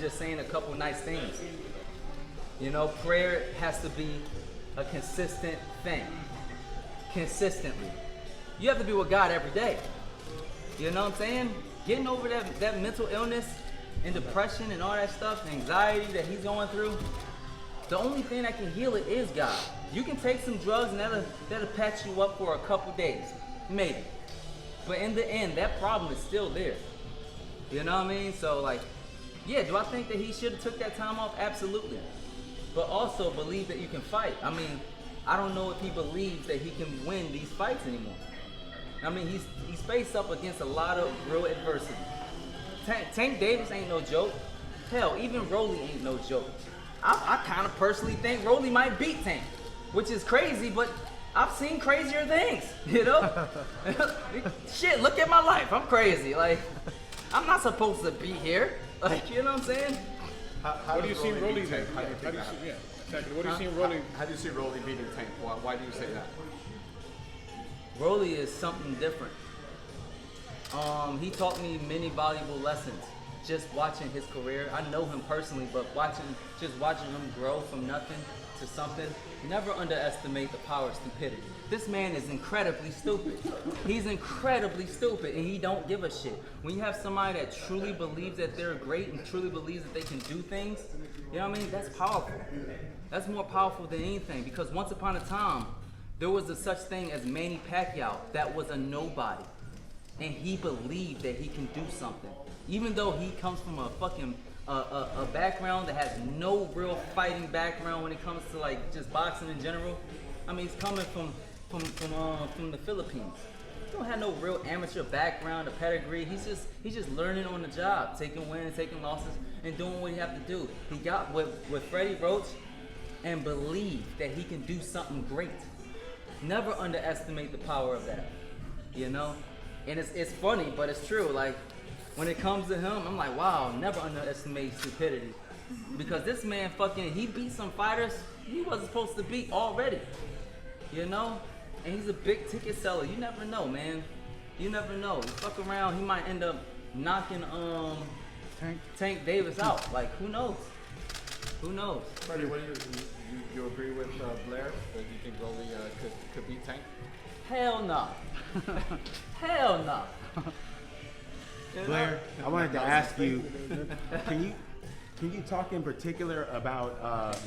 just saying a couple nice things. You know, prayer has to be a consistent thing. Consistently. You have to be with God every day. You know what I'm saying? Getting over that mental illness and depression and all that stuff, anxiety that he's going through, the only thing that can heal it is God. You can take some drugs and that'll patch you up for a couple days, maybe. But in the end, that problem is still there. You know what I mean? So like, yeah, do I think that he should have took that time off? Absolutely. But also believe that you can fight. I mean, I don't know if he believes that he can win these fights anymore. I mean, he's faced up against a lot of real adversity. Tank Davis ain't no joke. Hell, even Rollie ain't no joke. I kind of personally think Rollie might beat Tank, which is crazy, but I've seen crazier things, you know? Shit, look at my life. I'm crazy. Like, I'm not supposed to be here. Like, you know what I'm saying? What do you see Rollie then? How do you see, yeah, exactly. What do you see Rollie? How do you see Rollie beating Tank? Why do you say that? Rollie is something different. He taught me many valuable lessons just watching his career. I know him personally, but just watching him grow from nothing to something. Never underestimate the power of stupidity. This man is incredibly stupid. He's incredibly stupid, and he don't give a shit. When you have somebody that truly believes that they're great and truly believes that they can do things, you know what I mean? That's powerful. That's more powerful than anything, because once upon a time, there was a such thing as Manny Pacquiao that was a nobody. And he believed that he can do something. Even though he comes from a fucking a background that has no real fighting background when it comes to like just boxing in general. I mean, he's coming from the Philippines. He don't have no real amateur background or pedigree. He's just learning on the job, taking wins, taking losses, and doing what he have to do. He got with Freddie Roach and believed that he can do something great. Never underestimate the power of that, you know? And it's funny, but it's true. Like, when it comes to him, I'm like, wow, never underestimate stupidity. Because this man he beat some fighters he wasn't supposed to beat already, you know? And he's a big ticket seller. You never know, man. You never know. You fuck around, he might end up knocking Tank Davis out. Like, who knows? Who knows? Freddie, what do you agree with Blair? That you think Rollie could beat Tank? Hell no. Hell no. Blair, I wanted to ask you, can you talk in particular about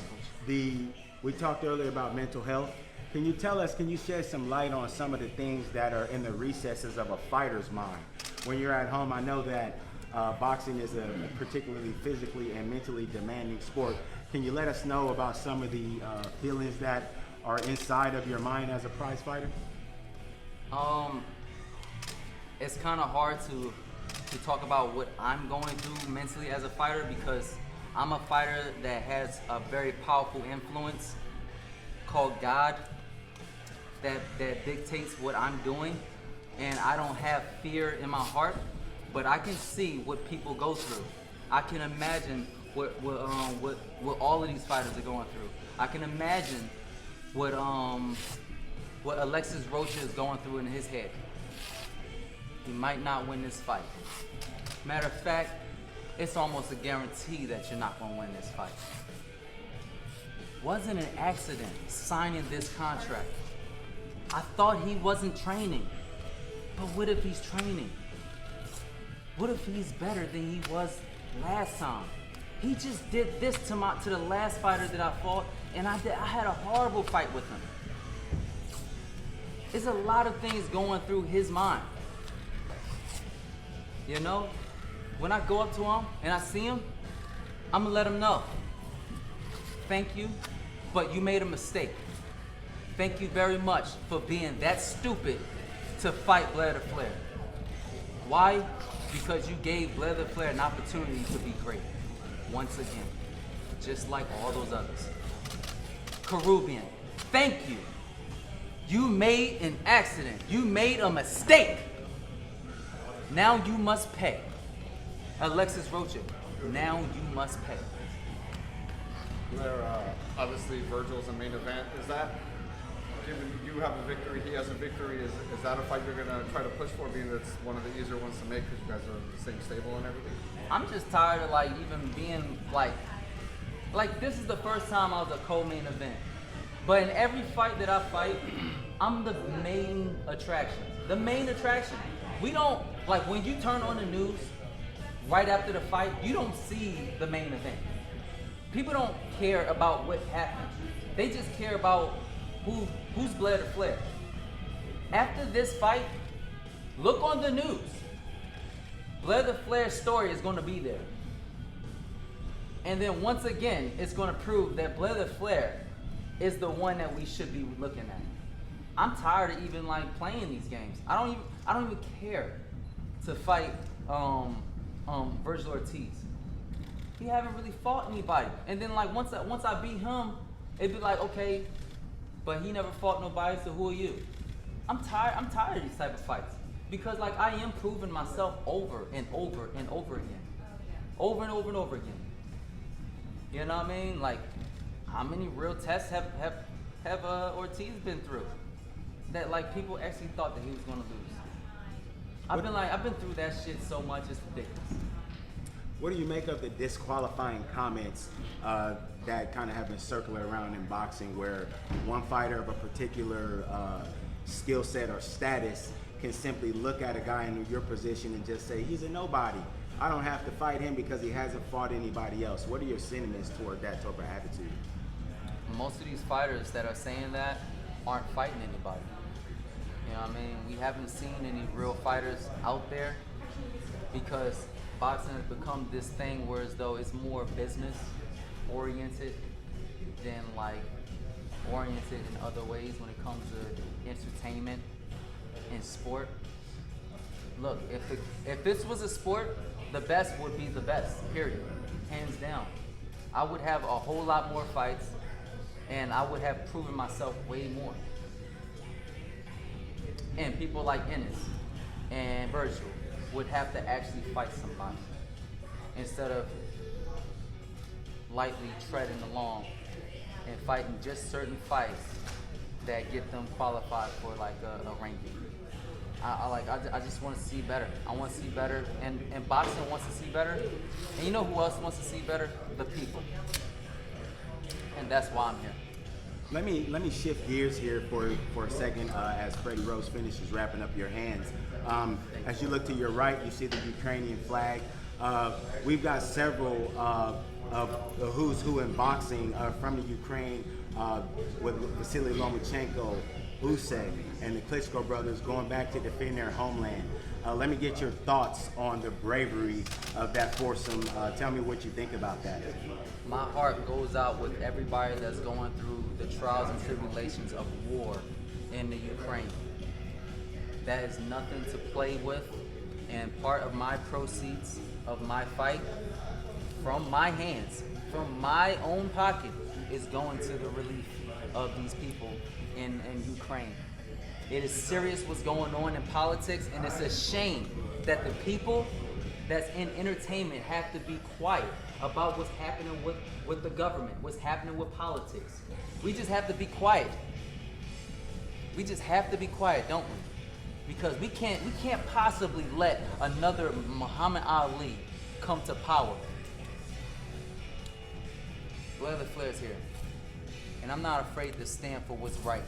we talked earlier about mental health. Can you shed some light on some of the things that are in the recesses of a fighter's mind? When you're at home, I know that boxing is a particularly physically and mentally demanding sport. Can you let us know about some of the feelings that are inside of your mind as a prize fighter? It's kind of hard to talk about what I'm going through mentally as a fighter, because I'm a fighter that has a very powerful influence called God that dictates what I'm doing, and I don't have fear in my heart, but I can see what people go through. I can imagine what all of these fighters are going through. I can imagine what Alexis Rocha is going through in his head. He might not win this fight. Matter of fact, it's almost a guarantee that you're not going to win this fight. Wasn't an accident signing this contract. I thought he wasn't training. But what if he's training? What if he's better than he was last time? He just did this to the last fighter that I fought, and I had a horrible fight with him. There's a lot of things going through his mind. You know, when I go up to him and I see him, I'm gonna let him know. Thank you, but you made a mistake. Thank you very much for being that stupid to fight Blair the Flair. Why? Because you gave Blair the Flair an opportunity to be great. Once again, just like all those others. Caribbean, thank you. You made an accident. You made a mistake. Now you must pay. Alexis Rocha, now you must pay. Blair, obviously Vergil's a main event. Is that you have a victory, he has a victory. Is that a fight you're gonna try to push for, being that's one of the easier ones to make because you guys are in the same stable and everything? I'm just tired of like even being like this is the first time I was a co-main event. But in every fight that I fight, I'm the main attraction. The main attraction. We don't, like when you turn on the news right after the fight, you don't see the main event. People don't care about what happened. They just care about who's Blair to Flair. After this fight, look on the news. Blair the Flair's story is going to be there. And then once again, it's going to prove that Blair the Flair is the one that we should be looking at. I'm tired of even like playing these games. I don't even care to fight Vergil Ortiz. He haven't really fought anybody. And then like once I beat him, it'd be like, okay, but he never fought nobody, so who are you? I'm tired of these type of fights. Because like I am proving myself over and over and over again. Over and over and over again. You know what I mean? Like, how many real tests have Ortiz been through? That like people actually thought that he was gonna lose. I've been through that shit so much, it's ridiculous. What do you make of the disqualifying comments that kind of have been circling around in boxing, where one fighter of a particular skill set or status can simply look at a guy in your position and just say, he's a nobody. I don't have to fight him because he hasn't fought anybody else. What are your sentiments toward that type of attitude? Most of these fighters that are saying that aren't fighting anybody. You know what I mean? We haven't seen any real fighters out there because boxing has become this thing where as though it's more business oriented than like oriented in other ways when it comes to entertainment and sport. Look, if this was a sport, the best would be the best, period, hands down. I would have a whole lot more fights and I would have proven myself way more. And people like Ennis and Vergil would have to actually fight somebody instead of lightly treading along and fighting just certain fights that get them qualified for like a ranking. I just want to see better. I want to see better, and boxing wants to see better. And you know who else wants to see better? The people. And that's why I'm here. Let me shift gears here for a second as Freddie Rose finishes wrapping up your hands. As you look to your right, you see the Ukrainian flag. We've got several of the who's who in boxing from the Ukraine with Vasily Lomachenko, Usyk, and the Klitschko brothers going back to defend their homeland. Let me get your thoughts on the bravery of that foursome. Tell me what you think about that. My heart goes out with everybody that's going through the trials and tribulations of war in the Ukraine. That is nothing to play with, and part of my proceeds of my fight from my hands, from my own pocket, is going to the relief of these people in Ukraine. It is serious what's going on in politics, and it's a shame that the people that's in entertainment have to be quiet about what's happening with the government, what's happening with politics. We just have to be quiet. We just have to be quiet, don't we? Because we can't possibly let another Muhammad Ali come to power. Blair the Flair's here. And I'm not afraid to stand for what's right.